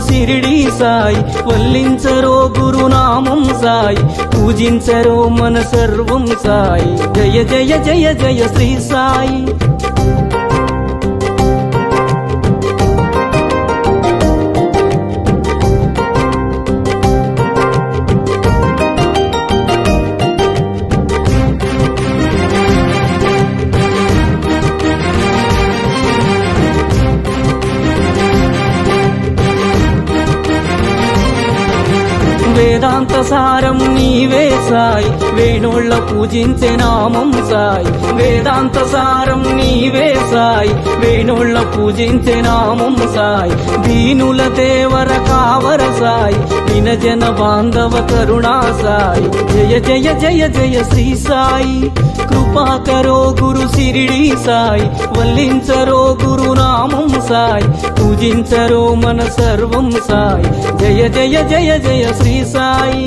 షిరిడి సాయి, వల్లించరో గురునామం సాయి, పూజించరో మన సర్వం సాయి. జయ జయ జయ జయ శ్రీ సాయి. వేదాంత సారం నీవే సాయి, వేణోళ్ళ పూజించే నామం సాయి. వేదాంత సారం నీవే సాయి, వేణోళ్ళ పూజించే నామం సాయి. దీనుల దేవర కావర సాయి, వినజన బాంధవ కరుణా సాయి. జయ జయ జయ జయ శ్రీ సాయి. కృపాకరో గురు షిరిడి సాయి, వల్లించరో గురునామం సాయి, పూజించరో మన సర్వం సాయి. జయ జయ జయ జయ శ్రీ సాయి.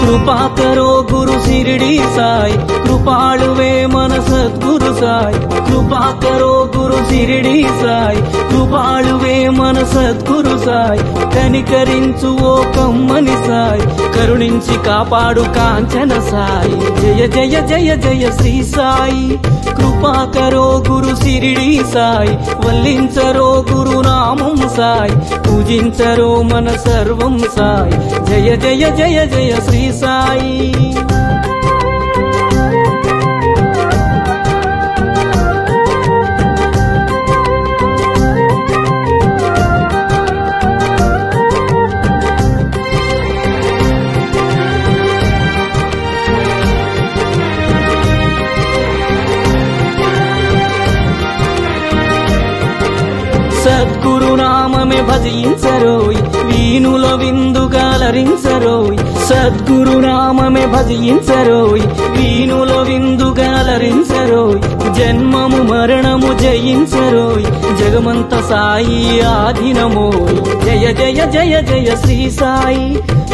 కృపాకరో గురు షిరిడి సాయి, కృపాళువే మన సద్గురు సాయి. కృపాకరో గురు షిరిడి సాయి, కృపాళువే మన సద్గురు సాయి. కనికరించు ఓ కమ్మని సాయి, కరుణించి కాపాడు కాంచన సాయి. జయ జయ జయ జయ శ్రీ సాయి. కృపాకరో గురు షిరిడి సాయి, వల్లించరో గురునామం సాయి, పూజించరో మన సర్వం సాయి. జయ జయ జయ జయ శ్రీ సాయి. సద్గురునామమే భజించరోయ్, వీణుల విందుగాలరించరోయ్. సద్గురునామమే భజించరోయ్, వీణుల విందుగాలరించరోయ్. జన్మము మరణము జయించరోయ్, జగమంత సాయి ఆధీనమోయ్. జయ జయ జయ జయ శ్రీ సాయి.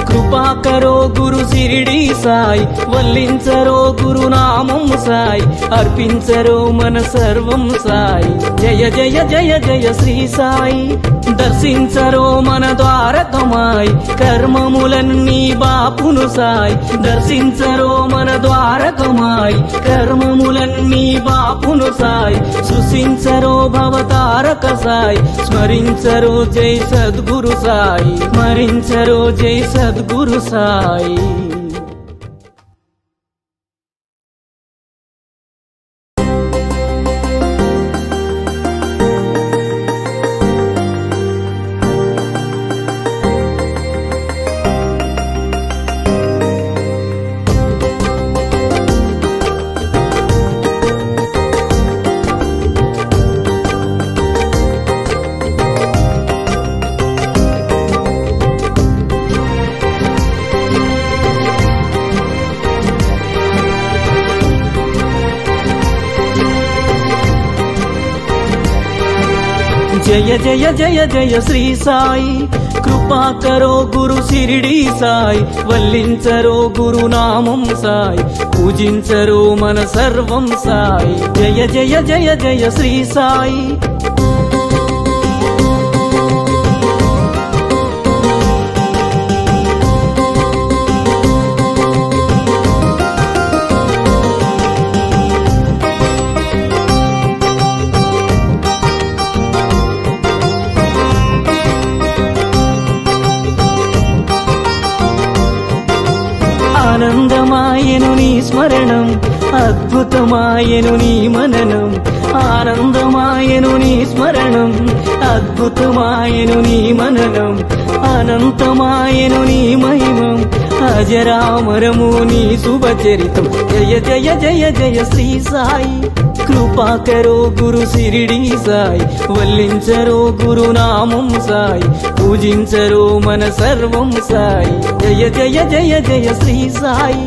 కృపాకరో గురు షిరిడి సాయి, వల్లించరో గురునామం సాయి, అర్పించరో మన సర్వం సాయి. జయ జయ జయ జయ శ్రీ సాయి. దర్శించరో మన ద్వారకమాయి, కర్మములన్నీ బాపును సాయి. దర్శించరో మన ద్వారకమాయి, కర్మములన్నీ బాపును సాయి. సృశించరో భవతారక సాయి, స్మరించరో జై సద్గురు సాయి. స్మరించరో జై సద్గురు సాయి. జయ జయ జయ జయ శ్రీ సాయి. కృపాకరో గురు షిరిడి సాయి, వల్లించరో గురునామం సాయి, పూజించరో మన సర్వం సాయి. జయ జయ జయ జయ శ్రీ సాయి. ఆనందమాయను నీ స్మరణం, అద్భుతమాయను నీ మననం. ఆనందమాయను నీ స్మరణం, అద్భుతమాయను నీ మననం. అనంతమాయను నీ మహిమం, అజరామరము నీ శుభచరితం. జయ జయ జయ జయ శ్రీ సాయి. కృపాకరో గురు షిరిడి సాయి, వల్లించరో గురునామం సాయి, పూజించరో మన సర్వం సాయి. జయ జయ జయ జయ శ్రీ సాయి.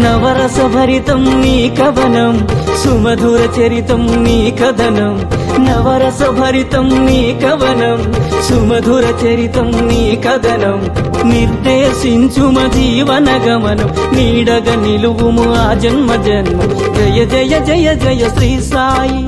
నవరస భరితం నీ కవనం సుమధుర చరితం నీ కథనం నవరస భరితం నీ కవనం సుమధుర చరితం నీ కథనం నిర్దేశించుమ జీవన గమనం నీడగ నిలువుము ఆ జన్మ జన్మ జయ జయ జయ జయ శ్రీ సాయి